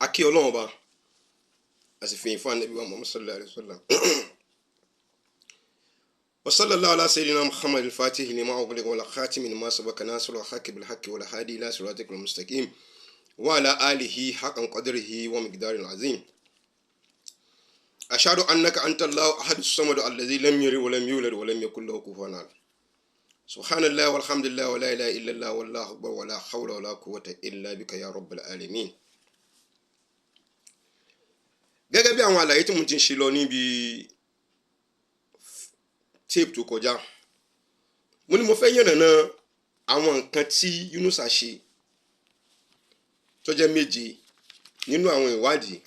akí ọlọ́run ọba àsìfihàn fún anabi wa muhammad sallallahu alayhi wa sallam wa sallallahu ala sayyidina muhammad al-fatih lima ughliqa wal khatim lima sabaqa nasir wa haqq bil haqq wal hadi ila siratikal mustaqim wa ala alihi haqqan qadrihi wa miqdaril azim ashhadu annaka anta allahu ahadus samad alladhi lam yalid wa lam yulad wa lam yakul lahu kufuwan ahad subhanallah walhamdulillah wa la ilaha illa allah wallahu akbar wa la hawla wa la quwwata illa bika ya rabbal alamin. Gẹ́gẹ́ bí àwọn àlàyé tí mo ti ń ṣe lọ níbi tape tó kọjá, mo ní mo fẹ́ yànnàná àwọn nǹkan tí Yunusa ṣe tó jẹ́ méje nínú àwọn ìwádìí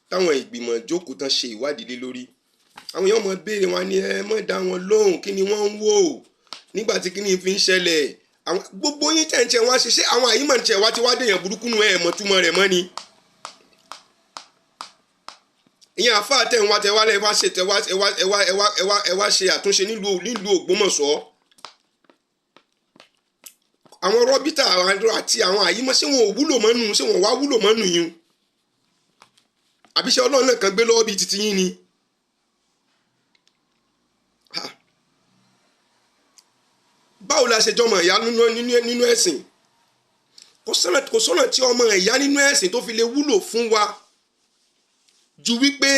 táwọn ìgbìmọ̀ ìjókòó tán ṣe ìwádìí lé lórí. Àwọn èèyàn mọ̀ béèrè wọn ní ẹ mọ̀ dá wọn lóhùn kí ni wọ́n ń wò nígbà tí kí ni fi ń ṣẹlẹ̀. Àwọn gbogbo yín tẹ̀ǹtẹ̀ wá ṣe ṣé àwọn àyímọ̀ tẹ̀ wá ti wá dèèyàn burúkú nù ẹ̀ mọ̀ túmọ̀ rẹ̀ mọ́ ni. Ìyẹn àfáà tẹ̀ ń wá tẹ̀ wá lẹ́ wá ṣe tẹ̀ wá ẹ wá ṣe àtúnṣe nílùú Ògbómọ̀ṣọ́. Àwọn rọ́bítà àti àwọn àyímọ̀ ṣé wọn ò wúlò mọ́nù ṣé wọn wá wúlò mọ́nù yín àbí ṣé Ọlọ́run náà kan gbé lọ́wọ́ bíi titi yín ni. Báwo la ṣe jọmọ ìyá nínú ẹ̀sìn? Kò sọ́nà tí ọmọ ìyá nínú ẹ̀sìn tó fi lè wúlò fún wa ju wípé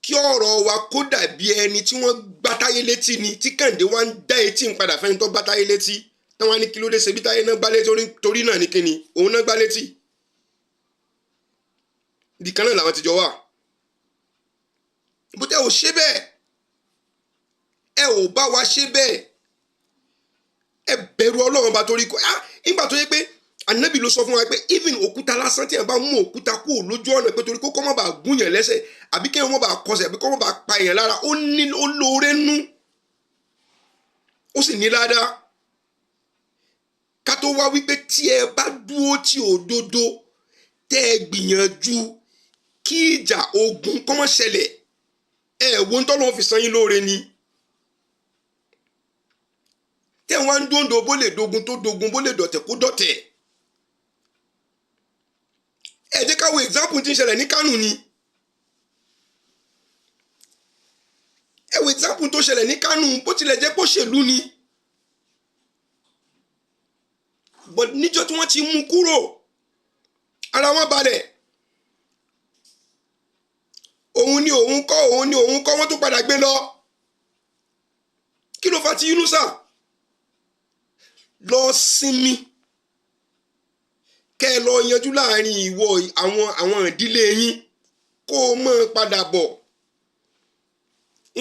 kí ọ̀rọ̀ wa kó dàbí ẹni tí wọ́n gbátáyé létí ni tí Kẹ́hìndé wá ń dá etí ń padà fẹ́ni tó gbátáyé létí táwọn á ní kí ló dé ṣe bí táyé náà gbá létí torí náà ní kíni òun náà gbá létí. Ibì kan náà làwọn ti jọ wà. Bó tẹ́ ò ṣe bẹ́ẹ̀ ẹ ò bá wa ṣe bẹ́ẹ̀ ẹ bẹ̀rù Ọlọ́run bá torí kọ́ nígbà tó yẹ pé Ànábì ló sọ fún wa pé even òkúta lásán tí ẹ bá mú òkúta kúrò lójú ọ̀nà pé torí kó má bàa gún yẹn lẹ́sẹ̀ àbí kí wọ́n bá kọsẹ̀ àbí kó má bàa pa èèyàn lára ó lóore nú ó sì ní ládàá. Ká tó wá wípé tí ẹ bá dúró tí òdodo tẹ́ ẹ gbìyànjú kí ìjà ogun kó má ṣẹlẹ̀ ẹ wo ń tọ́lọ́ fi san yín lóore ni. Tẹ́ wọ́n ń dòńdó bó lè dogun tó dogun bó lè dọ̀tẹ̀ kó dọ̀tẹ̀. Ẹ jẹ́ ká wo example tí ń ṣẹlẹ̀ ní Kánò ni. Ẹ wo example tó ṣẹlẹ̀ ní Kánò bó tilẹ̀ jẹ́ pé òṣèlú ni. But níjọ́ tí wọ́n ti mú kúrò ara wọn balẹ̀. Òun ni òun kọ́ wọ́n tó padà gbé lọ. Kí ló fà tí Yunusa? Lọ sinmi kẹ́ ẹ lọ yanjú láàrin ìwọ àwọn ìdílé yín kó o mọ̀ padà bọ̀.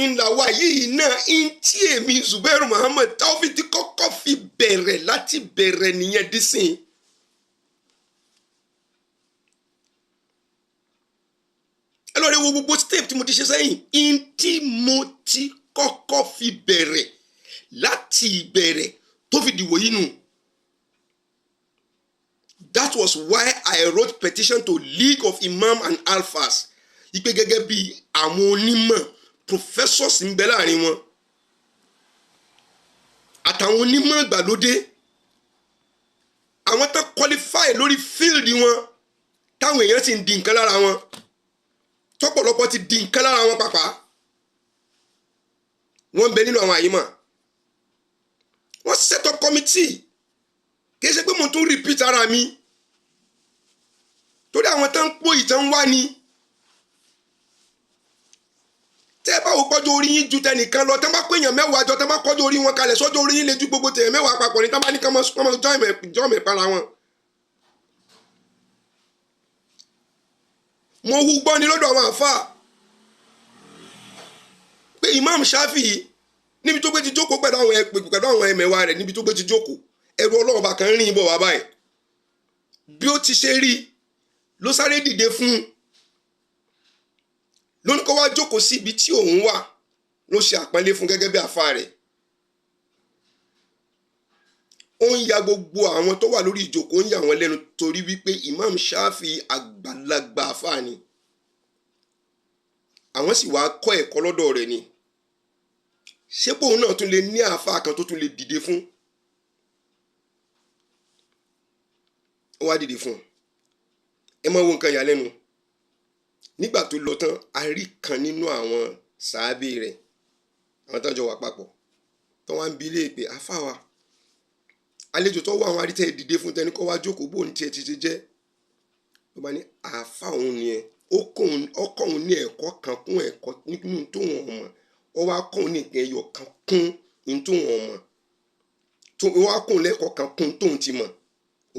Ìlàwà yìí náà ń tí èmi Zubairu Muhammad Taofeek ti kọ́kọ́ fi bẹ̀rẹ̀ láti bẹ̀rẹ̀ nìyẹn dísìn. Ẹ lọ rẹ wo gbogbo step tí mo ti ṣe sẹ́yìn ń tí mo ti kọ́kọ́ fi bẹ̀rẹ̀ láti ìbẹ̀rẹ̀ tó fi dìwò yìí nù. That was why I wrote petition to League of Imam and Alfas. Ipe gẹ́gẹ́ bí àwọn onímọ̀ professors ń bẹ láàrin wọn. Àtàwọn onímọ̀ ìgbàlódé. Àwọn tó qualify lórí field wọn. Táwọn èèyàn sì ń di nǹkan lára wọn. Tọ́pọ̀lọpọ̀ ti di nǹkan lára wọn pàápàá. Wọ́n ń bẹ nínú àwọn àyímọ̀. Wọ́n set up committee. Kì í ṣe pé mo tún repeat ara mi. Torí àwọn tán ń pò ìtàn wá ni. Tẹ́ ẹ bá wò pọ́jọ́ orí yín ju tẹnìkan lọ tẹ́ bá pé èèyàn mẹ́wàá jọ tẹ́ bá kọ́jọ́ orí wọn kalẹ̀ sọ́jọ́ orí yín lè ju gbogbo tẹ̀yẹ̀ mẹ́wàá papọ̀ ní tẹ́ bá ní kán mọ́ jọ́ mẹ́pàá wọn. Mo hu gbọ́ ni lọ́dọ̀ àwọn àfáà pé Imam Shafi'i níbi tó gbé ti jókòó pẹ̀lú àwọn ẹ̀mẹ̀wà rẹ̀ níbi tó gbé ti jókòó ẹ̀rù Ọlọ́run bá kan rìn bọ̀ wá báyìí bí ó ti ṣe rí ló sáré dìde fún un lóní kó wá jókòó sí ibi tí òun wà ló ṣe àpọ́nlé fún gẹ́gẹ́ bí àfáà rẹ̀. Ó ń ya gbogbo àwọn tó wà lórí ìjókòó ń yà wọ́n lẹ́nu torí wípé Imam Shafi'i àgbàlagbà àfáà ni àwọn sì wá kọ́ ẹ̀kọ́ lọ́dọ̀ rẹ̀ ni. Ṣé bóun náà tún lè ní àáfàá kan tó tún lè dìde fún? Ó wá dìde fún. ẹ máa wo nǹkan ìyàlẹ́nu nígbà tó lọ tán a rí kan nínú àwọn sàábé rẹ̀ àwọn tó jọ wà papọ̀ tó wá ń bi léè pé àfáà wa àlejò tó wà àwọn arítẹ́ ìdìde fún tẹni kọ́ wá jókòó bóun tiẹ̀ ti ṣe jẹ́ ló bá ní àáfà òun ni ẹ ọkọ òun ní ẹ̀kọ́ kan kún ẹ̀kọ́ nínú tó wọn mọ̀ ó wá kọ́ òun ní ẹyọ kan kún nínú tó wọn mọ̀ tó wá kọ́ òun lẹ́kọ̀ọ́ kan kún tóun ti mọ̀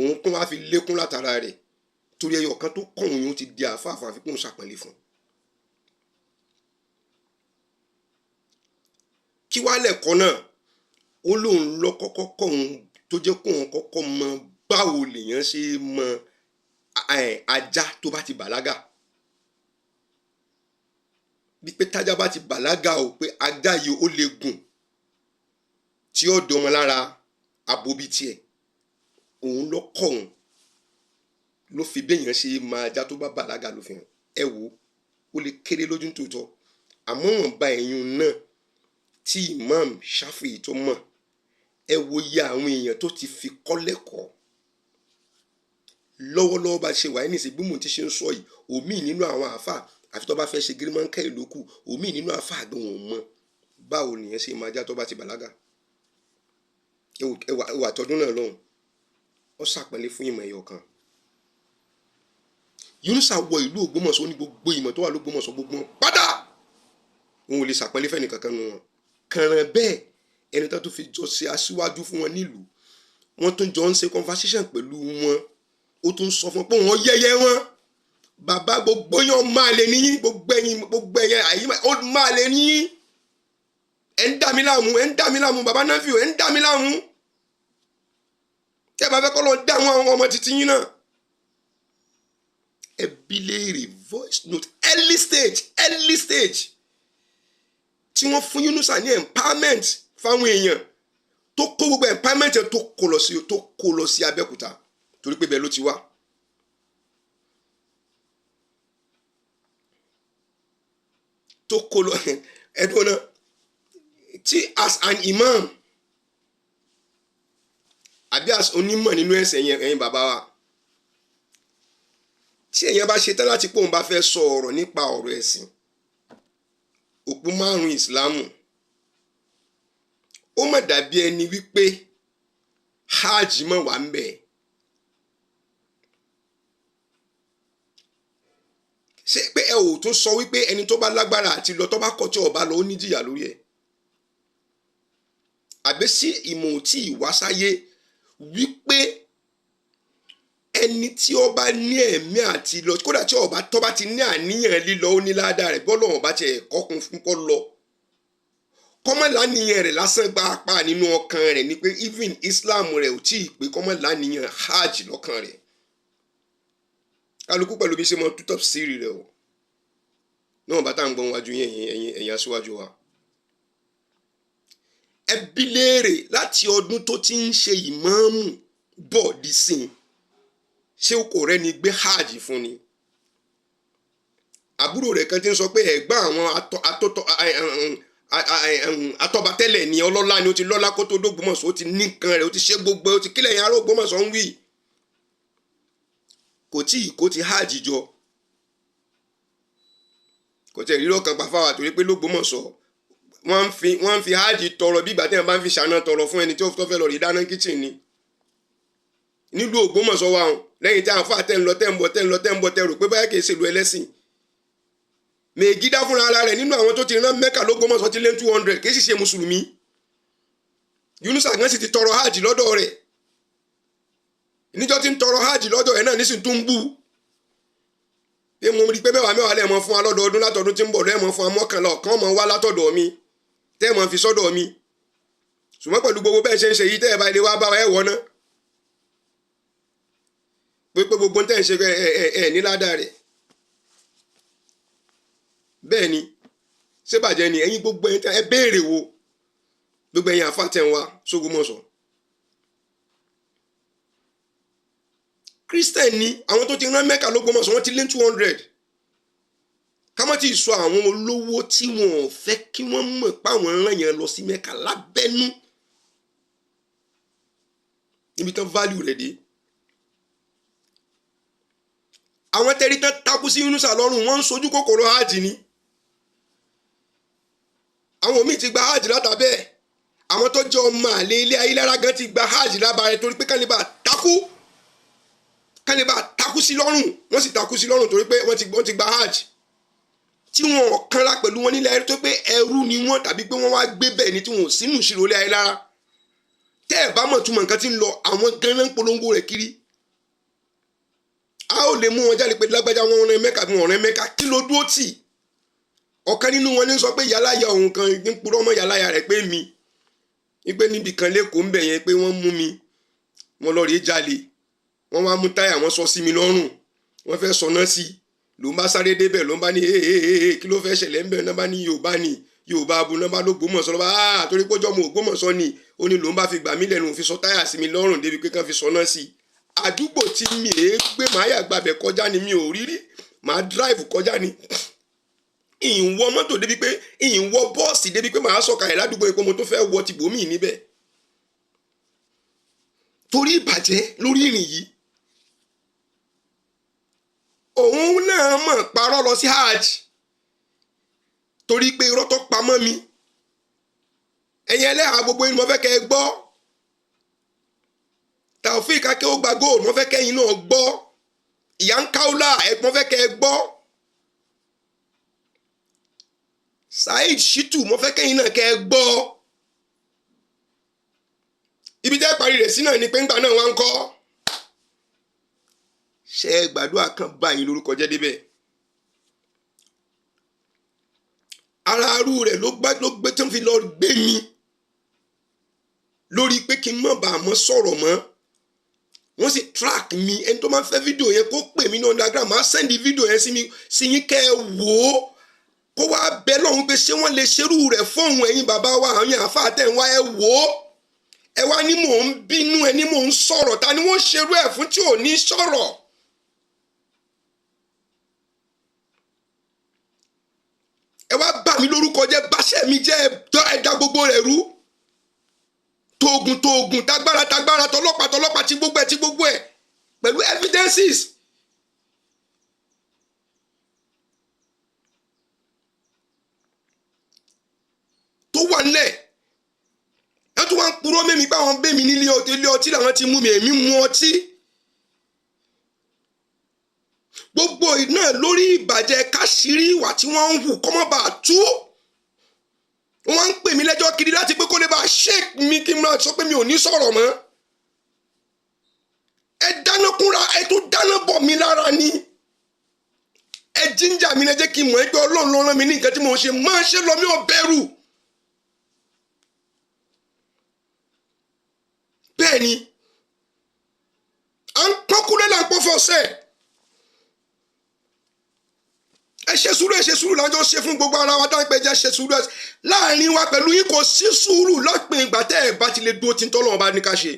òun kún wá fi lékún látara rẹ̀ torí ẹyọ kan tó kọ́ òun yóò ti di àáfà àfikún ṣàpọ̀nlé fún. kí wá lẹ̀kọ́ náà ó lóun lọ kọ́kọ́ kọ́ òun tó jẹ́ kó òun kọ́kọ́ mọ báwo lèèyàn ṣe mọ ajá tó bá ti bàlágà bí pé tájá bá ti bàlágà o pé ajá yìí ó lè gùn tí ó dọmọ lára àbóbí tiẹ̀ òun ló kọ́ òun ló fi béèyàn ṣe máa ajá tó bá bàlágà ló fi hàn ẹ wò ó lè kéré lójú tòótọ́ àmọ́ wọn bá ẹ̀yìn náà tí Imam Shafi'i tó mọ̀ ẹ wo iye àwọn èèyàn tó ti fi kọ́ lẹ́kọ̀ọ́ lọ́wọ́lọ́wọ́ bá ṣe wáyé nísìnyí bí mo ti ṣe ń sọ yìí òmíì nínú àwọn àáfàá àfi tó bá fẹ́ ṣe gírímọ́ńkẹ́ ìlókù òmíì nínú àáfàá àgbẹ̀ wọn mọ̀ báwo nìyẹn ṣe máa já tó bá ti bàlágà ẹwà tọdún náà lọ́hùn ó ṣàpẹẹlẹ fún ìmọ̀ ẹ̀yọ̀ kan Yunusa wọ ìlú Ògbómọ̀ṣọ́ ní gbogbo ìmọ̀ tó wà lÓgbómọ̀ṣọ́ gbogbo pátá òun ò lè ṣàpẹẹlẹ fẹ́ni kankan nu wọn kàràn bẹ́ẹ̀ ẹni tó fi jọ ṣe aṣíwájú fún wọn nílùú wọn tún jọ ń ṣe conversation pẹ̀lú wọn ó tún sọ fún pé wọn yẹyẹ wọn bàbá gbogbo yẹn máa lè níyìn gbogbo ẹ̀yin àyè ó máa lè níyìn ẹ̀ ń dà mí láàmú bàbá Nafiu ẹ̀ ń dà mí láàmú tẹ́ bá fẹ́ kọ́ lọ dá àwọn ọmọ títí yín náà ẹ bi léèrè voice note early stage tí wọ́n fún Yunusa ní empowerment fáwọn èèyàn tó kó gbogbo empowerment yẹn tó kó lọ sí Abẹ́òkúta torí pé bẹ́ẹ̀ ló ti wá. tó kó lọ ẹ̀dùn náà tí as an imam àbí as onímọ̀ nínú ẹ̀sìn ẹ̀yin bàbá wa tí èèyàn bá ṣe tán láti pé òun bá fẹ́ sọ ọ̀rọ̀ nípa ọ̀rọ̀ ẹ̀sìn òpó márùn-ún ìsìlámù ó mà dàbí ẹni wípé hajj mọ̀ wá ń bẹ̀. ṣé pé ẹ ò tún sọ wípé ẹni tó bá lágbára àti lọ tó bá kọ̀ tí ọba lọ ó níjìyà lórí ẹ̀ àbí sí ìmọ̀ tí ìwásáyé wípé ẹni tí ó bá ní ẹ̀mí àti lọ kódà tí ọba tó bá ti ní àníyàn lílọ ó ní ládàá rẹ̀ bọ́lọ̀ ọba ti ẹ̀kọ́ kún fún kọ́ lọ kọ́mọ̀láníyàn rẹ̀ lásán gba apá nínú ọkàn rẹ̀ ni pé even Islam rẹ̀ ò tí ì pé kọ́mọ̀láníyàn hajj lọ́kàn rẹ̀ kálukú pẹ̀lú bí ṣe mọ tútọ̀ sírì rẹ̀ o náà bá tá à ń gbọ́n wájú yẹn ẹ̀yìn aṣíwájú wa ẹ bi léèrè láti ọdún tó ti ń ṣe ìmáàmù bọ̀ dì sí i ṣé o kò rẹ́ni gbé hajj fún ni àbúrò rẹ̀ kan ti ń sọ pé ẹ̀gbọ́n àwọn atọ́batẹ́lẹ̀ ni ọlọ́lá ni ó ti lọ́lá kó tó dógbómọ̀ṣọ́ ó ti ní nǹkan rẹ̀ ó ti ṣe gbogbo ó ti kílẹ̀ yẹn ará Ògbómọ̀ṣọ́ ń wí kò tí ì kó ti hajj jọ kò tẹ̀ rírọ̀ kan pa fáwọn àtòrí pé l'Ógbómọ̀ṣọ́ wọ́n ń fi hajj tọrọ bí ìgbà tí wọ́n bá ń fi ṣáná tọrọ fún ẹni tí ó fẹ́ lọ rí dáná kíchìn ni nílùú Ògbómọ̀ṣọ́ wa hàn lẹ́yìn tí àwọn fà tẹ́ ń lọ tẹ́ rò pé báyà kìí ṣèlú ẹlẹ́sìn Mègídá fúnra ara rẹ̀ nínú àwọn tó ti rán Mẹ́kà l'Ógbómọ̀ṣọ́ ti lé 200 kìí sì ṣe mùsùlùmí Yunusa gan sì ti tọrọ hajj lọ́dọ̀ rẹ̀ níjọ́ tí ń tọrọ hajj lọ́dọ̀ ẹ̀ náà nísìnyí tó ń bú pé mo rí pé mẹ́wàá lẹ́ẹ̀mọ́ fún wa lọ́dọọdún látọdún tí ń bọ̀ lẹ́ẹ̀mọ́ fún wa mọ́kànlá ọ̀kan mọ́ wá látọ̀dọ̀ mi tẹ́ẹ̀mọ́ fi sọ́dọ̀ mi ṣùgbọ́n pẹ̀lú gbogbo bẹ́ẹ̀ ṣe ń ṣe yìí tẹ́ẹ̀ bá ilé wa bá wa ẹ̀ wọ́n náà pé gbogbo tẹ́ẹ̀ ń ṣe ẹ̀ ní ládàá rẹ̀ bẹ́ẹ̀ ni ṣé bàjẹ́ ni ẹ̀yin gbogbo ẹ̀yin ẹ béèrè wo gbogbo ẹ̀yin àfàtẹ̀ wa s'Ógbómọ̀ṣọ́ Christian ni àwọn tó ti rán Mẹ́kà l'Ógbómọ̀ṣọ́ wọ́n ti lé 200 ká má ti sọ àwọn olówó tí wọn ò fẹ́ kí wọ́n mọ̀ páwọn rán yẹn lọ sí Mẹ́kà lábẹ́nú níbi tán value rẹ̀ dé àwọn tẹ́rí tán takú sí Yunusa lọ́rùn wọ́n ń sojú kòkòrò hajj ni àwọn míì ti gba hajj látàbẹ́ àwọn tó jẹ́ ọmọ àlè ilé ayé lára gan ti gba hajj lábàárẹ̀ torí pé kánibà takú sí lọ́rùn wọ́n sì takú sí lọ́rùn torí pé wọ́n ti gba hajj tí wọn kanra pẹ̀lú wọn nílẹ̀ ayé tó pé ẹrú ni wọ́n tàbí pé wọ́n wá gbé bẹ́ẹ̀ ni tí wọn ò sínú ìṣirò ilé ayé lára tẹ́ ẹ̀ bá mọ̀ túmọ̀ nǹkan tí ń lọ àwọn gan-an polongo rẹ̀ kiri a ó lè mú wọn jáde pé lágbájá wọn rìn Mẹ́kà bí wọn rìn Mẹ́kà kí ló dúró tì ọ̀kan nínú wọn ní sọ pé yàláyà òun kan ní purọ́ mọ́ yàláyà rẹ̀ pé mi wípé níbi kan lẹ́kọ̀ọ́ ń bẹ̀ yẹn pé wọ́n mú mi wọ́n lọ rí jalè wọ́n wá mú táyà wọ́n sọ sí mi lọ́rùn wọ́n fẹ́ sọ náà sí ló ń bá sáré débẹ̀ ló ń bá ní kí ló fẹ́ ṣẹlẹ̀ ń bẹ̀ náà bá ní Yorùbá abu náà bá ló Ògbómọ̀ṣọ́ lọ́ba torí pójọ́ mo Ògbómọ̀ṣọ́ ni ó ní ló ń bá fi gbà mí lẹ́nu fi sọ táyà sí mi lọ́rùn débi pé kán fi sọ náà sí àdúgbò tí mi gbé màá yà gbàbẹ̀ kọjá ni mi ò rírí màá drive kọjá ni ìwọ mọ́tò débi pé ìwọ bọ́ọ̀sì débi pé màá sọ̀kalẹ̀ ládùúgbò yìí pé mo tó fẹ́ wọ ti bòmí níbẹ̀ torí ìbàjẹ́ lórí ìrìn yìí òun náà mọ̀ parọ́ lọ sí hajj torí pé irọ́ tó pamọ́ mi ẹ̀yin ẹlẹ́hàá gbogbo yín mo fẹ́ kẹ́ ẹ gbọ́ Taofeek Akeogba Gold mo fẹ́ kẹ́ ẹ̀yin náà gbọ́ ìyá ń káúlà mo fẹ́ kẹ́ ẹ gbọ́ Saheed Shittu mo fẹ́ kẹ́ ẹ̀yin náà kẹ́ ẹ gbọ́ ibi tẹ́ parí rẹ̀ sí náà ni pé ńgbà náà wá ń kọ́ ṣe gbàdúrà kan báyìí lórúkọ jẹ́ débẹ̀ ara arú rẹ̀ ló gbé tó ń fi lọ gbé mi lórí pé kí n má bàa mọ́ sọ̀rọ̀ mọ́ wọ́n sì track mi ẹni tó máa ń fẹ́ fídíò yẹn kó pè mí ní underground máa send fídíò yẹn sí yín kẹ́ ẹ wò ó kó wá bẹ lọ́hùn pé ṣé wọ́n lè ṣerú rẹ̀ fóun ẹ̀yin bàbá wa àwọn àáfàá tẹ̀ ń wá ẹ wò ó ẹ wá ní mò ń bínú ẹ ní mò ń sọ̀rọ̀ ta ni wọ́n ṣerú ẹ̀ fún tí ò ní sọ̀rọ̀. ẹ wá bà mí lórúkọ jẹ́ báṣẹ́ mi jẹ́ ẹ̀dá gbogbo rẹ̀ rú tóògùn tágbára tọlọ́pàá tí gbogbo ẹ̀ pẹ̀lú evidences. tó wà nílẹ̀ ẹ tún wá ń purọ́ mẹ́mi pé àwọn bẹ́mi nílé ọtí làwọn ti mú mi èmi mú ọtí. gbogbo iná lórí ìbàjẹ́ káṣírí ìwà tí wọ́n ń hù kọ́mọ́ bá a tú wọ́n ń pè mí lẹ́jọ́ kiri láti pé kó lè bá a shake mi kí n máa sọ pé mi ò ní sọ̀rọ̀ mọ́ ẹ dáná kúnra ẹ tó dáná bọ̀ mí lára ni ẹ jíjà mi lẹ́jẹ́ kí n mọ̀ ẹgbẹ́ Ọlọ́run ló rán mi ní nǹkan tí mo ṣe máa ṣe lọ mí ò bẹ̀rù bẹ́ẹ̀ ni à ń pọ́nkúlẹ̀ là ń pọ́ fọ́sẹ̀. ẹ ṣe sùúrù lájọ ṣe fún gbogbo ara wa dáńpẹ́ jẹ́ ṣe sùúrù láàrin wa pẹ̀lú yín kò sí sùúrù lọ́pìn ìgbà tẹ́ ẹ̀ bá ti lè dúró tí ń tọ́lọ́wọ́n bá ní ká ṣe.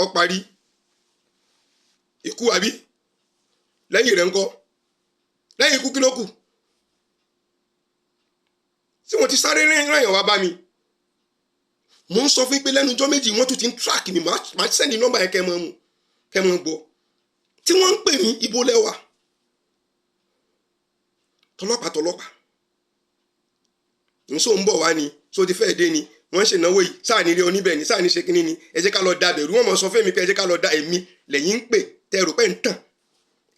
ó parí ikú àbí lẹ́yìn rẹ̀ ńkọ́ lẹ́yìn ikú kí ló kù tí wọ́n ti sáré ràn yàn wá bá mi mo ń sọ fún pé lẹ́nu ọjọ́ méjì wọ́n tún ti ń track mi máa sẹ́ni nọ́mbà yẹn kẹ́ mọ́ gbọ́ tí wọ́n ń pè mí ibo lẹ́wà tọlọ́pàá nso ń bọ̀ wá ni so ti fẹ́ dé ni wọ́n ṣe náwó yìí sáà ní ilé oníbẹ̀ ni sáà ní ṣe kínní ni ẹ jẹ́ ká lọ da bẹ̀rù wọ́n mọ̀ sọ fún mi pé ẹ jẹ́ ká lọ da èmi lẹ́yìn ń pè tẹ́ ẹ̀rù pẹ́ ń tàn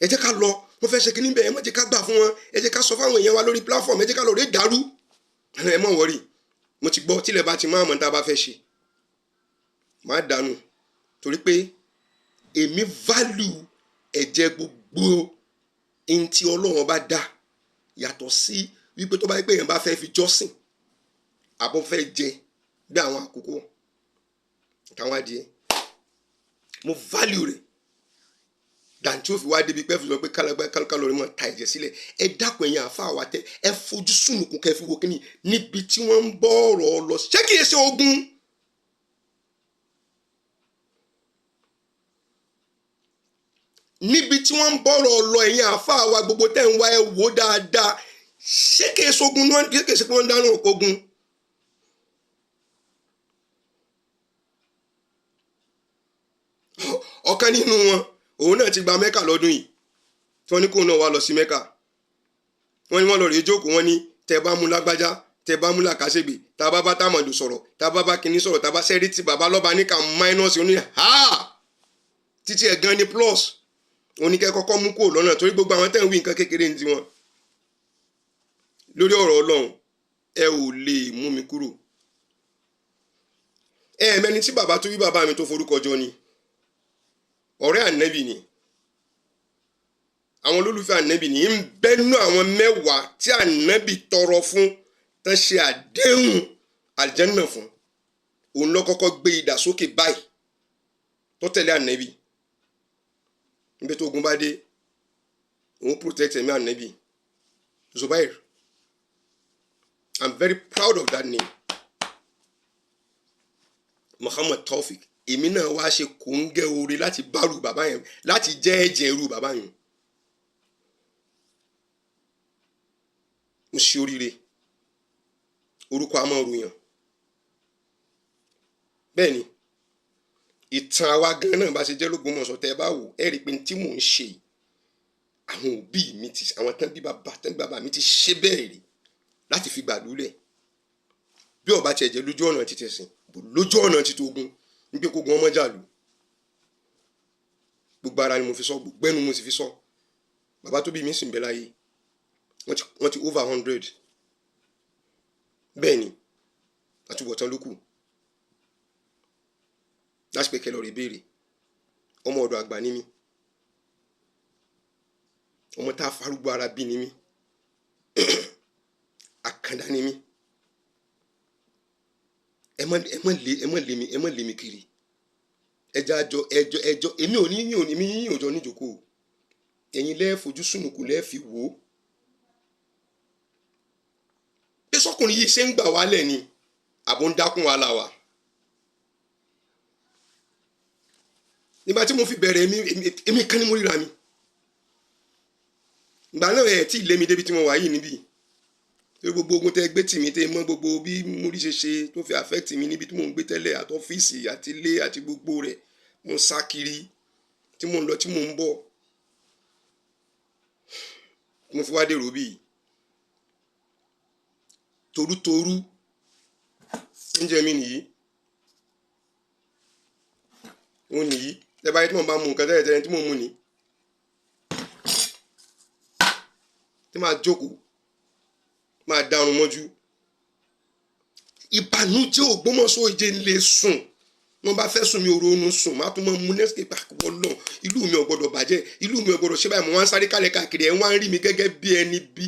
ẹ jẹ́ ká lọ wọ́n fẹ́ ṣe kínní bẹ́ẹ̀ ẹ má jẹ́ ká gbà fún wọn ẹ jẹ́ ká sọ fáwọn èèyàn wa lórí platform ẹ jẹ́ ká lọ rí dàrú ẹ mọ̀ wọ́rì mo ti gbọ́ tílẹ̀ bá ti máa mọ̀ tá a bá fẹ́ ṣe má dànù torí pé èmi value ẹ̀jẹ̀ gbogbo ẹni tí Ọlọ́run bá dá yàtọ̀ sí wípé tó bá yẹ pé èèyàn bá fẹ́ fi jọ́sìn àbọ̀ fẹ́ jẹ bí àwọn àkókò àtàwọn adìẹ mo value rẹ̀ dàntí ó fi wá débi pẹ́ fi sọ pé kálọ̀ rẹ̀ mọ̀ ta ẹ̀jẹ̀ sílẹ̀ ẹ dákun ẹ̀yìn àfa àwa tẹ ẹ fojú sùnùkùn kẹ́ fi wo kíni níbi tí wọ́n ń bọ́ ọ̀rọ̀ lọ ṣé kìí ṣe ogun. níbi tí wọ́n ń bọ̀rọ̀ lọ ẹ̀yìn àáfàá wa gbogbo tẹ̀ ń wá ẹ wò dáadáa ṣé kìí ṣogun náà kìí ṣe pé wọ́n ń dáná ogun. ọ̀kan nínú wọn òun náà ti gba Mẹ́kà lọ́dún yìí tí wọ́n ní kóun náà wá lọ sí Mẹ́kà wọ́n ní wọ́n lọ rèé jókòó wọ́n ní tẹ́ bá mú lágbájá tẹ́ bá mú làkàṣègbè tá bá bá támọ̀dù sọ̀rọ̀ tá bá bá kinní sọ̀rọ̀ tá bá sẹ́rí tí bàbá lọ́ba ní ká máínọ́ọ̀sì oní títí ẹ̀ gan ni plus oníkẹ́ kọ́kọ́ mú kúrò lọ́nà torí gbogbo àwọn tẹ́ ń wí nǹkan kékeré ní tiwọn lórí ọ̀rọ̀ Ọlọ́run ẹ ò lè mú mi kúrò mẹ́ni tí bàbá tó bí bàbá mi tó forúkọ jọ ni ọ̀rẹ́ ànẹ́bì ni àwọn olólùfẹ́ ànẹ́bì ni ń bẹ́nu àwọn mẹ́wàá tí ànẹ́bì tọrọ fún tán ṣe àdéhùn àlùjánnà fún òun ló kọ́kọ́ gbé idà sókè báyìí tó tẹ̀lé ànẹ́bì níbi tó ogun bá dé òun protect ẹ̀mí ànẹ́bì Zubair. I'm very proud of that name. Muhammad Taofik. Èmi náà wá ṣe kòńgẹ́ oore láti bárù bàbá yẹn láti jẹ́ ẹ̀jẹ̀ irú bàbá yẹn. Mo ṣe oríire. Orúkọ àmọ́ òrùyàn. Bẹ́ẹ̀ ni ìtàn àwa gan náà bá ṣe jẹ́ l'Ógbómọ̀ṣọ́ tẹ́ ẹ bá wò ẹ rí i pé tí mò ń ṣe àwọn òbí mi ti àwọn tán bí bàbá mi ti ṣe bẹ́ẹ̀ rí láti fi gbàdúlẹ̀ bí ọba tiẹ̀ jẹ́ lójú ọ̀nà ti tẹ̀sìn lójú ọ̀nà ti tógun níbi kógun ọmọ jàlú gbogbo ara ni mo fi sọ gbogbo ẹnu mo sì fi sọ bàbá tó bí mi sì ń bẹ láyé wọ́n ti over 100 bẹ́ẹ̀ ni àtúbọ̀tán ló kù láti pé kẹlọ rí béèrè ọmọ ọ̀dọ̀ àgbà ni mí ọmọ tá a farúgbó ara bí ni mí àkàndá ni mí ẹ má lé mi kiri ẹjọ èmi ò ní yín òjò níjòkó ẹ̀yin lẹ fojú sùnùkù lẹ fi wò ó pé sọkùnrin yìí ṣe ń gbà wálẹ̀ ni àbò ń dákún wàhálà wa nígbà tí mo fi bẹ̀rẹ̀ èmi kan ní mo ríra mi ìgbà náà ẹ̀ tí ì lé mi débi tí mo wà yìí níbí gbogbo ogun tẹ gbé tì mí tẹ mọ gbogbo bí múrí ṣe ṣe tó fi affect mi níbi tí mò ń gbé tẹ́lẹ̀ àti ọ́fíìsì àti ilé àti gbogbo rẹ̀ mo ń sá kiri tí mò ń lọ tí mò ń bọ̀ mo fi wá dèrò bíi torútorú oúnjẹ mi nìyí ó nìyí tẹ báyìí tí mo bá mu nǹkan tẹ́lẹ̀ tí mo mu ní tí máa jókòó máa darun mọ́jú ìbànújẹ́ Ògbómọ̀ṣọ́ ìjẹ́ ń lè sùn wọ́n bá fẹ́ sùn mi ò ronú sùn má tún mọ́ mu nẹ́sìkè pàkúwọ́ lọ ìlú mi ò gbọ́dọ̀ bàjẹ́ ìlú mi ò gbọ́dọ̀ ṣe báyìí mo wá ń sáré kálẹ̀ káàkiri ẹ̀ wá ń rí mi gẹ́gẹ́ bí ẹni bí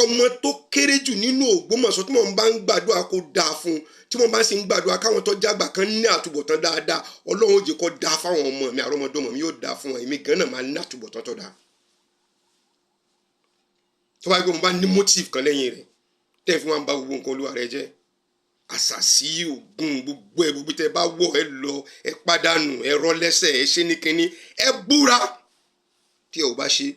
ọmọ tó kéré jù nínú Ògbómọ̀ṣọ́ tí wọ́n bá ń gbàdúrà kó dáa fún tí wọ́n bá sì ń gbàdúrà káwọn tó jágbà kan ní àtúbọ̀tán dáadáa Ọlọ́run ó jẹ́ kó dáa fáwọn ọmọ mi àrọ́mọdọ́mọ mi yóò dáa fún wọn èmi gan náà máa ní àtúbọ̀tán tó dáa tó bá yẹ kó mo bá ní motive kan lẹ́yìn rẹ̀ tẹ́ fi wọn bá gbogbo nǹkan olúwa rẹ jẹ́ àṣàṣì ògùn gbogbo ẹ gbogbo tẹ́ bá wọ̀ ẹ lọ ẹ pàdánù ẹ rọ́ lẹ́sẹ̀ ẹ ṣe ní kínní ẹ búra tí ẹ ò bá ṣe.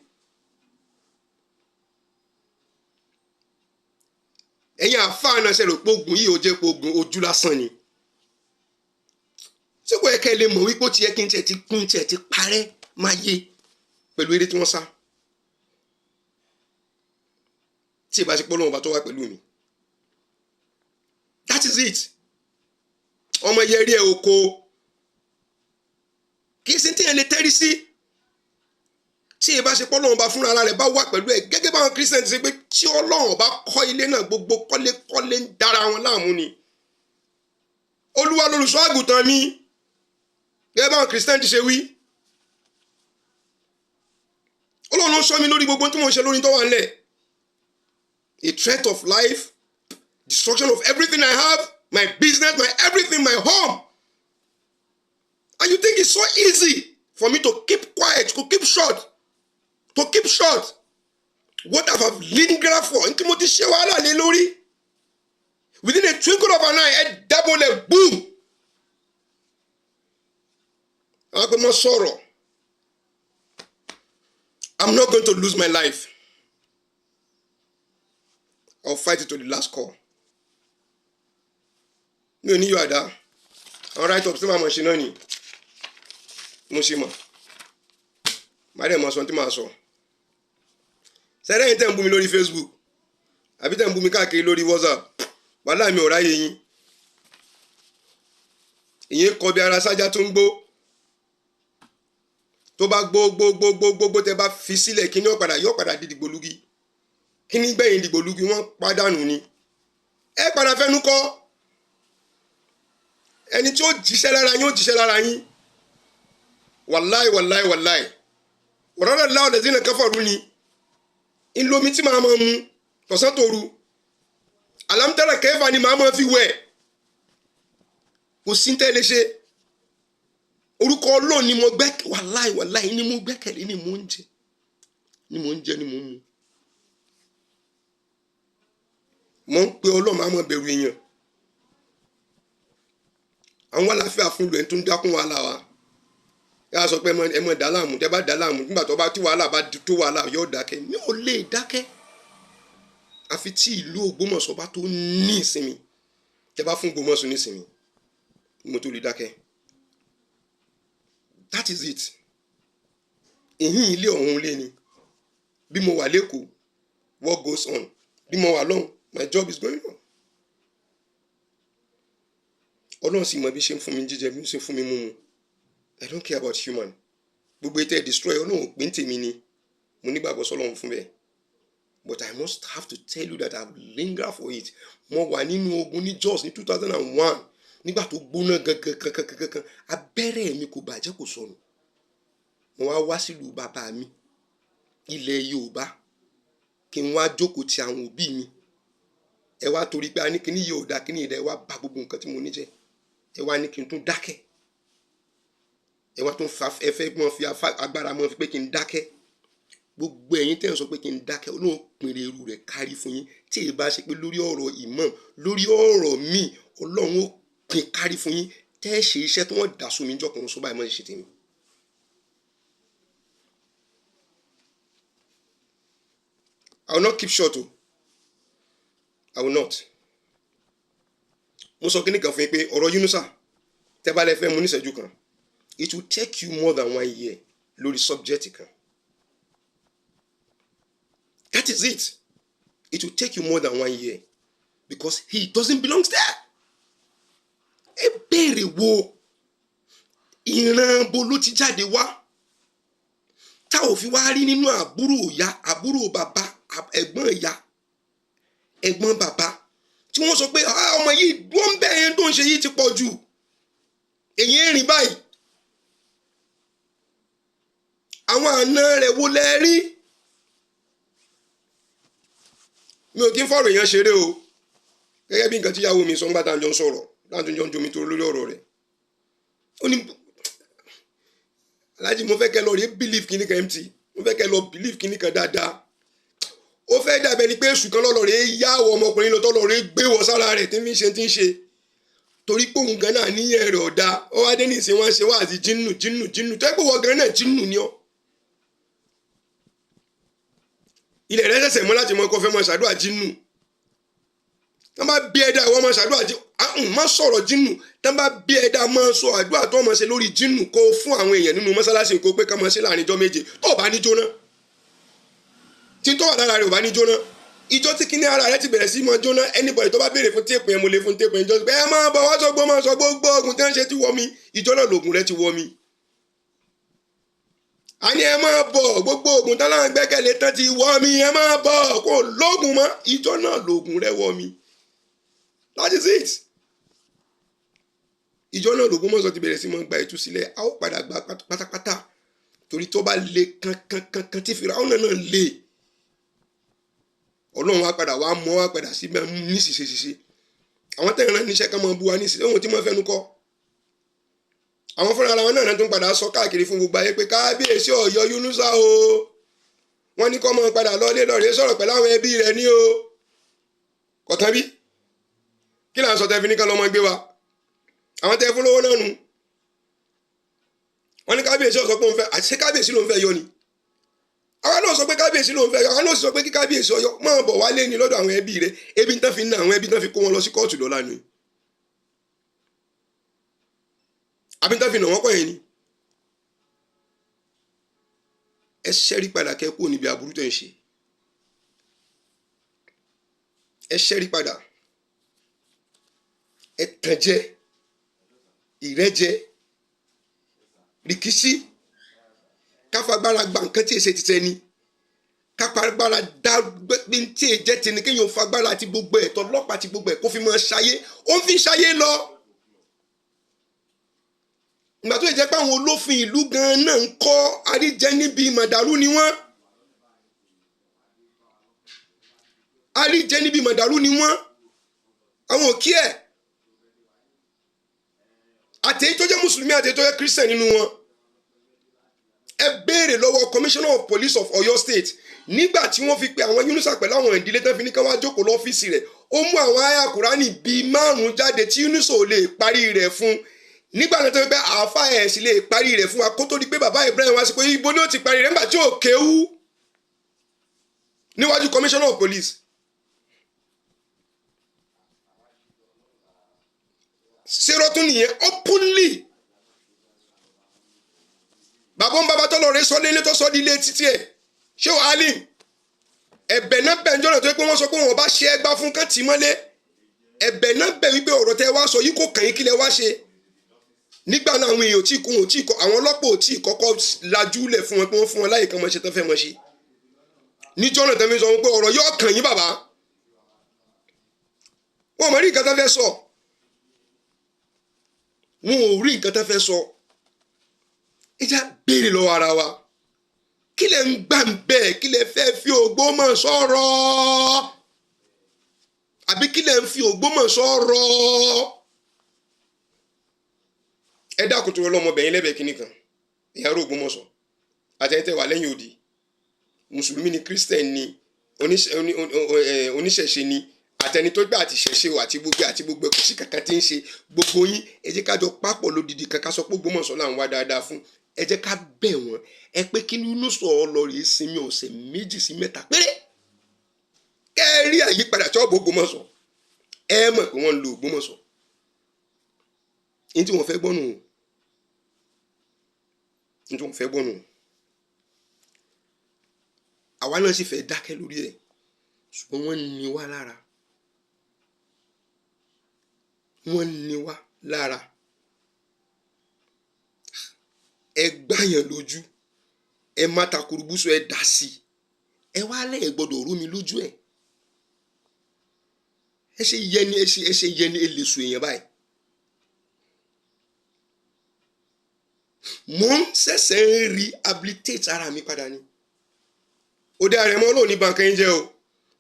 ẹ̀yin àfáà náà ṣe rò pé ogun yìí ò jẹ́ pé ogun ojú lásán ni ṣé kò yẹ kẹ́ ẹ lè mọ̀ wípé ó ti yẹ kí n tiẹ̀ ti kún tiẹ̀ ti parẹ́ máa yé pẹ̀lú eré tí wọ́n sá tí ìbá ṣe pọ́lọ́wọ́n bá tó wà pẹ̀lú mi that is it ọmọ yẹrí ẹ oko kì í sí tí ẹ lè tẹ́rí sí tí ìbá ṣe pọ́lọ́wọ́n bá fúnra rẹ̀ bá wà pẹ̀lú ẹ gẹ́gẹ́ báwọn Christian ṣe pé tí Ọlọ́run bá kọ́ ilé náà gbogbo kọ́lékọ́lé ń dára wọn láàmú ni Olúwa lolùṣọ́ àgùntàn mi gẹ́gẹ́ báwọn Christian ti ṣe wí Ọlọ́run ló ń ṣọ́ mi lórí gbogbo tí mo ń ṣe lórí tó wà nílẹ̀. A threat of life, destruction of everything I have, my business, my everything, my home. And you think it's so easy for me to keep quiet, to keep short. What have I lingered for? Nti mo ti ṣe wàhálà lé lórí. Within a twinkle of an eye, ẹ double ẹ boom. Àwọn akpẹ́ mọ́ sọ̀rọ̀. I'm not going to lose my life. I'll fight it to the last call. Mi ò ní yọ àdá. Àwọn write-ups tí màá mọ̀ ṣe náà ni. mo ṣe mọ̀ má dẹ̀ mọ̀ sọ tí màá sọ sẹ́rẹ́yìn tẹ́ ń bú mi lórí Facebook àbí tẹ́ ń bú mi káàkiri lórí WhatsApp wàhálà mi ò ráyè yín ìyẹn kọ bí ara sájà tó ń gbó tó bá gbó tẹ́ bá fi sílẹ̀ kí ni yóò padà di dìgbòlugi kí ni gbẹ̀yìn dìgbòlugi wọ́n pàdánù ni ẹ padà fẹ́nu kọ́ ẹni tí ó jíṣẹ́ lára yín ó jíṣẹ́ lára yín wàláì wọ̀rọ̀dọ̀ láwọn ọ̀dẹ̀ tí nà káfọ̀rú ni ìlómi tí màá máa mu tọ̀sán tòru alámútẹ́rẹ̀ kẹfà ni màá máa fi wẹ̀ kò sí ń tẹ́lẹ̀ ṣe orúkọ Ọlọ́run ni mo gbẹ́kẹ̀ wàláì ni mo gbẹ́kẹ̀lé ni mo ń jẹ ni mo ń mu mo ń pe Ọlọ́run máa máa bẹ̀rù èèyàn àwọn àlàáfíà fún lu ẹ̀ tó ń dákún wàhálà wa yà sọ pé ẹ mọ̀ dá láàmú tẹ́ bá dá láàmú nígbà tó bá tí wàhálà bá tó wàhálà yóò dákẹ́ mi ò lè dákẹ́ àfi tí ìlú Ògbómọ̀ṣọ́ bá tó ní ìsinmi tẹ́ bá fún Ògbómọ̀ṣọ́ ní ìsinmi mo tó lè dákẹ́ that is it ìhín ilé ọ̀hún lé ni bí mo wà lẹ́kọ̀ọ́ what goes on bí mo wà lọ́hùn my job is going on Ọlọ́run sì mọ bí ṣe ń fún mi jíjẹ bí ṣe ń fún mi mímu I don't care about human gbogbo ètò destroy Ọlọ́run pín tèmi ni mo nígbàgbọ́ sọ́lọ́run fún bẹ́ẹ̀ but I must have to tell you that I have lingered for it mo wà nínú ogun ní Jos ní 2001 nígbà tó gbóná gangan abẹ́rẹ́ mi kò bàjẹ́ kò sọnù mo wá sílùú bàbá mi ilẹ̀ Yorùbá kí n wá jókòó ti àwọn òbí mi ẹ wá torí pé a ní kíní yóò dá kíní ìdá ẹ wá bà gbogbo nǹkan tí mo ní jẹ́ ẹ wá ní kí n tún dákẹ́ ẹ wá tún ẹ fẹ́ mọ́ fi agbára mọ́ fi pé kí n dákẹ́ gbogbo ẹ̀yin tẹ́ ń sọ pé kí n dákẹ́ Ọlọ́run pinre irú rẹ̀ kárí fún yín tí ẹ bá ṣe pé lórí ọ̀rọ̀ ìmọ̀ lórí ọ̀rọ̀ mi Ọlọ́run ó pin kárí fún yín tẹ́ ẹ ṣe iṣẹ́ tí wọ́n dà sún mi jọkùnrin sọ báyìí mọ́ ṣe tèmi. I will not keep short o I will not. mo sọ kíní kan fún yín pé ọ̀rọ̀ Yunusa tẹ́ bá lẹ fẹ́ mú níṣẹ́jú kan it will take you more than 1 year lórí subject kan. That is it. It will take you more than 1 year because he doesn't belong there. Ẹ béèrè wo ìran bo ló ti jáde wá tá ò fi wá rí nínú àbúrò ìyá àbúrò bàbá ẹ̀gbọ́n ìyá ẹ̀gbọ́n bàbá tí wọ́n sọ pé ọmọ yìí wọ́n ń bẹ̀rẹ̀ tó ń ṣe yìí ti pọ̀ jù èyí ń rìn báyìí àwọn àna rẹ̀ wo lẹ rí mi ò kí ń fọ̀rọ̀ èèyàn ṣeré o gẹ́gẹ́ bí nǹkan tí ìyàwó mi sọ ńgbà tá à ń jọ ń sọ̀rọ̀ láti jọ ń jomi tó lórí ọ̀rọ̀ rẹ̀ ó ní aláàjì mo fẹ́ kẹ́ lọ rí believe kíní kan mt mo fẹ́ kẹ́ lọ believe kíní kan dáadáa ó fẹ́ dàbẹ̀ ni pé èṣù kan lọ́lọ́ rẹ̀ yá àwọn ọmọkùnrin lọ tọ́lọ́ rẹ̀ gbé wọ sára rẹ̀ tí ń ṣe torí pé òun gan náà níyẹn rẹ̀ ọ̀dà ó wá dé ní ìsìn wọn ṣe wá àti jínù tó ẹ́ pé wọ́n gan náà jínù ni ọ́ ilẹ̀ rẹ̀ ṣẹ̀ṣẹ̀ mọ́ láti mọ ọkọ̀ fẹ́ mọ ṣàdúrà jínù tán bá bí ẹ̀dá ìwọ́n mọ ṣàdúrà jínù má sọ̀rọ̀ jínù tán bá bí ẹ̀dá mọ́ sọ àdúrà tó mọ̀ ṣe lórí jínù kó fún àwọn èèyàn nínú mọ́sálásí kó pé ká mọ̀ ṣe láàrin ijọ́ méje tó bá ní jóná tí tó wà lára rẹ̀ ò bá ní jóná ìjọ tí kíní ara rẹ̀ ti bẹ̀rẹ̀ sí mọ́ jóná anybody tó bá béèrè fún téèpù yẹn mo lè fún téèpù yẹn jọ ẹ máa bọ̀ wá sọgbó máa sọ gbogbo oògùn tí wọ́n ṣe ti wọ́ mi ìjọ náà lòògùn rẹ̀ ti wọ́ mi àní ẹ máa bọ̀ gbogbo oògùn tán láwọn gbẹ́kẹ̀lé tán ti wọ́ mi ẹ máa bọ̀ kó lóògùn mọ́ ìjọ náà lòògùn rẹ̀ wọ́ mi that is it ìjọ náà lòògùn mọ́sọ̀ ti bẹ̀rẹ̀ sí mọ́ gba ìtúsílẹ̀ a ó padà gba pátápátá torí tó bá le kankan tí Fíráúnà náà le Ọlọ́run wa padà wá mọ́ wa padà sí ní ṣiṣẹ́ àwọn tẹ̀yìn náà níṣẹ́ kan máa bu wa ní ìṣẹ́ ohun tí wọ́n fẹ́nu kọ́ àwọn fúnra ara wọn náà tún padà sọ káàkiri fún gbogbo ayé pé kábíyèsí Ọ̀yọ́ Yunusa o wọ́n ní kó máa padà lọ́lé lọ́ọ̀rẹ́ sọ̀rọ̀ pẹ̀lú àwọn ẹbí rẹ̀ ní o kọ̀tán bí kí là ń sọ tẹ́fí ní kan lọ́mọ gbé wa àwọn tẹ́ fún lówó náà nù wọ́n ní kábíyèsí ó sọ pé òun fẹ́ àti ṣé kábíyèsí ló ń fẹ́ yọ ni àwọn náà sọ pé kábíyèsí ló ń fẹ́ yọ àwọn náà sọ pé kí kábíyèsí Ọ̀yọ́ máa bọ̀ wálé ní lọ́dọ̀ àwọn ẹbí rẹ̀ ebi tán fi ń ná àwọn ẹbí tán fi kó wọn lọ sí kóòtù lọ́la ni àbí tán fi nà wọ́n pọ̀ yẹn ni ẹ ṣẹ́rí padà kẹ́ kúrò níbi aburú tẹ̀ ń ṣe. Ẹ ṣẹ́rí padà. Ẹ̀tànjẹ, ìrẹ́jẹ, rìkíṣí, káfagbára gba nǹkan tí èsè ti tẹ ni, káfagbára dá gbé tí èjẹ́ ti ni kéèyàn fagbára àti gbogbo ẹ̀ tọlọ́pàá àti gbogbo ẹ̀ kó fi máa ṣayé, ó ń fi ṣayé lọ. Ìgbà tó jẹ́ pé àwọn olófin ìlú gan-an náà ń kọ́ àríjẹ níbi màdàrú ni wọ́n. Àríjẹ níbi màdàrú ni wọ́n. Àwọn òkí ẹ̀. Àtẹ̀yí tó jẹ́ mùsùlùmí àtẹ̀yí tó jẹ́ christian nínú wọn. Ẹ béèrè lọ́wọ́ commissioner of police of Oyo State nígbà tí wọ́n fi pe àwọn Yunusa pẹ̀lú àwọn ìdílé tán fi ní ká wá jókòó lọ́fíìsì rẹ̀. Ó mú àwọn àyá Kùránì bíi 5 jáde tí Yunusa ò lè parí rẹ̀ fún. Nígbà náà tó fi pé àáfà ẹ̀ sì lè parí rẹ̀ fún wa kó tó di pé bàbá Ibrahim wá sí pé ibo ni ó ti parí rẹ̀ nígbà tí ò kéwú níwájú commissioner of police. Ṣèrò tún nìyẹn openly. Bàbá ń bàbá tó lọ rẹ̀ sọ lélé tó sọ di ilé títí ẹ̀ ṣé o alim ẹ̀bẹ̀ náà bẹ̀ ń jọ́nà tó yẹ pé wọ́n sọ pé wọ́n bá ṣe ẹgbá fún kán tì mọ́lé. Ẹ̀bẹ̀ náà bẹ̀ wípé ọ̀rọ̀ tẹ́ wá sọ yìí kò kàn yín kílẹ̀ wá ṣe. Nígbà náà àwọn èèyàn tí kún òtí àwọn ọlọ́pàá òtí kọ́kọ́ lajúlẹ̀ fún wọn pé wọ́n fún wọn láyè kan mọ́ ṣe tán fẹ́ mọ́ ṣe. Níjọ́ náà tẹ́ mi sọ pé ọ̀rọ̀ yóò kàn yín bàbá. Wọ́n mọ̀ rí nǹkan tán fẹ́ sọ. Wọn ò rí nǹkan tán fẹ́ sọ. Ẹ já béèrè lọ́wọ́ ara wa. Kí lẹ ń gbà ń bẹ̀? Kí lẹ fẹ́ fi Ògbómọ̀ṣọ́ rọ̀? Àbí kí lẹ ń fi Ògbómọ̀ṣọ́ rọ̀? Ẹ dákun tó lọ́mọbìnrin lẹ́bẹ̀ẹ́ kínní kan. Ìyàrá Ògbómọ̀ṣọ́. Àtẹ̀yìntẹ̀ wà lẹ́yìn odi. Mùsùlùmí ni Christian ni oníṣẹ̀ṣe ni àtẹni tó gbà àti ṣẹ̀ṣe o àti gbogbo kò sí kankan tí ń ṣe gbogbo yín ẹ jẹ́ ká jọ papọ̀ lódìdí kankan sọ pé Ògbómọ̀ṣọ́ là ń wá dáadáa fún ẹ jẹ́ ká bẹ̀ wọ́n ẹ pé kí nínú sọ ọlọ́rìí sinmi ọ̀sẹ̀ 2 sí 3 péré kẹ́ ẹ rí àyípadà tí wọ́n bọ̀ Ògbómọ̀ṣọ́ ẹ mọ̀ pé wọ́n ń lo Ògbómọ̀ṣọ́ ní tí wọ́n fẹ́ gbọ́nù àwa náà sì fẹ́ dákẹ́ lórí ẹ̀ ṣùgbọ́n wọ́n ní wá lára. Wọ́n ní wá lára. Ẹ gbáyàn lójú. Ẹ má takurubúsọ ẹ dá sí. Ẹ wá lẹ́ ẹ gbọ́dọ̀ rú mi lójú ẹ̀. Ẹ ṣe yẹni eléso èèyàn báyìí. Mo ń ṣẹ̀ṣẹ̀ ń rehabilitate ara mi padà ni. Òde Àrẹ̀mọ ló ní bàǹkà yín jẹ́ o.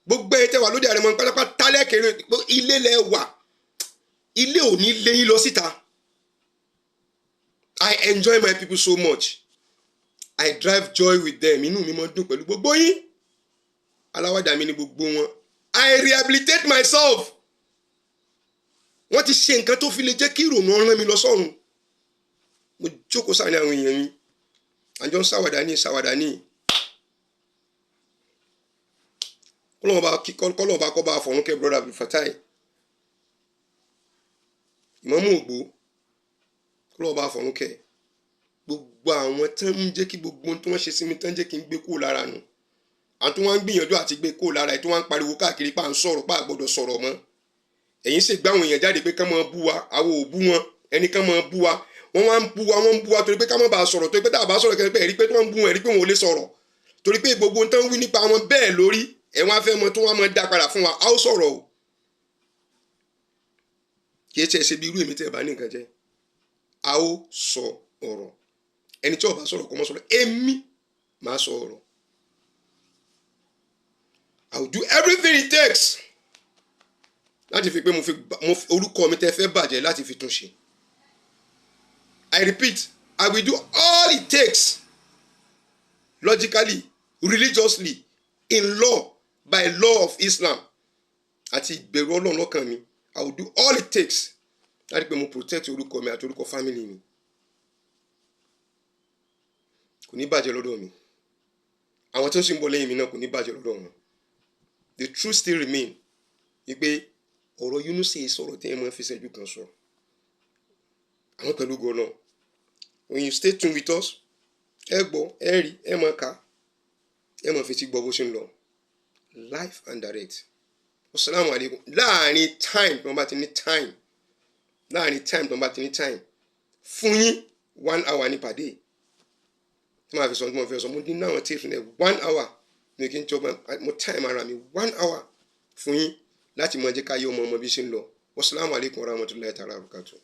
Gbogbo ẹ̀ tẹ́ wà lóde Àrẹ̀mọ pátápátá lẹ́kẹ̀rẹ́ ilé lẹ wà. Ilé ò ní lé yín lọ síta. I enjoy my people so much. I drive joy with them. Inú mi máa ń dùn pẹ̀lú gbogbo yín. Aláwàdà mi ni gbogbo wọn. I rehabilitate myself. Wọ́n ti ṣe nǹkan tó fi lè jẹ́ kí ìrònú rán mi lọ sọ́run. Mo jókòó sáàrin àwọn èèyàn mi. Àjọ ń ṣàwàdà ní. Kọ́lọ́wọ́ bá kọ́ bá Fọ̀rúnkẹ́ brother Abdul Fatai. Ìmámù Ògbó kọ́lọ́wọ́ bá Fọ̀rúnkẹ́. Gbogbo àwọn tán ń jẹ́ kí gbogbo ohun tí wọ́n ṣe sí mi tán jẹ́ kí n gbé kúrò lára nù. Àwọn tí wọ́n ń gbìyànjú àti gbé kúrò lára ẹ̀ tí wọ́n ń pariwo káàkiri pa à ń sọ̀rọ̀ pa à gbọ́dọ̀ sọ̀rọ̀ mọ́. Ẹ̀yin sì gbá àwọn èèyàn jáde pé kán máa bú wa àwọn ò bú wọn ẹni kán máa bú wa wọ́n wá ń bú wa torí pé ká má bàa sọ̀rọ̀ torí pé tá a bá sọ̀rọ̀ kẹ́rẹ́ pé ẹ̀rí pé tí wọ́n ń bú wọn ẹ̀rí pé wọn ò lè sọ̀rọ̀ torí pé gbogbo ohun tán ń wí nípa wọn bẹ́ẹ̀ lórí ẹ̀ wọ́n á fẹ́ mọ tó wọ́n á mọ dá padà fún wa a ó sọ̀rọ̀ o. Kì í ṣe bí irú èmi tẹ́ ẹ bá ní nǹkan jẹ́ a ó sọ ọ̀rọ̀ ẹni tí ó bá sọ̀rọ̀ kó mọ́ sọ̀rọ̀ èmi máa sọ ọ̀rọ̀. I will do everything it takes láti fi pé mo orúkọ mi tẹ́ fẹ́ bàjẹ́ láti fi tún ṣe. I repeat, I will do all it takes logically, religiously, in law, by law of Islam àti ìbẹ̀rù Ọlọ́run lọ́kàn mi. I will do all it takes láti pé mo protect orúkọ mi àti orúkọ family mi. Kò ní bàjẹ́ lọ́dọ̀ mi. Àwọn tí ó sì ń bọ̀ lẹ́yìn mi náà kò ní bàjẹ́ lọ́dọ̀ wọn. The truth still remain. Wípé ọ̀rọ̀ Yunusa sọ̀rọ̀ tí ẹ máa fi ṣẹ́jú kan sọ. Àwọn pẹ̀lú gan náà. When you stay tuned with us, ẹ gbọ́, ẹ rí, ẹ máa kà. ẹ mọ̀ fi ti gbọ́ bó ṣe ń lọ live and direct. Assalamu alaikum. Láàrin time tí wọ́n bá ti ní time fún yín 1 hour ní pàdé tí màá fi sọ tí mo fẹ́ sọ mo ní náà tí ìfúnẹ̀ 1 hour ní kí n jọba mo time ara mi 1 hour fún yín láti mọ jẹ́ ká yé ọmọ bí ṣe ń lọ. Wassalamu alaikum warahmatullahi ta'ala wabarakatuh.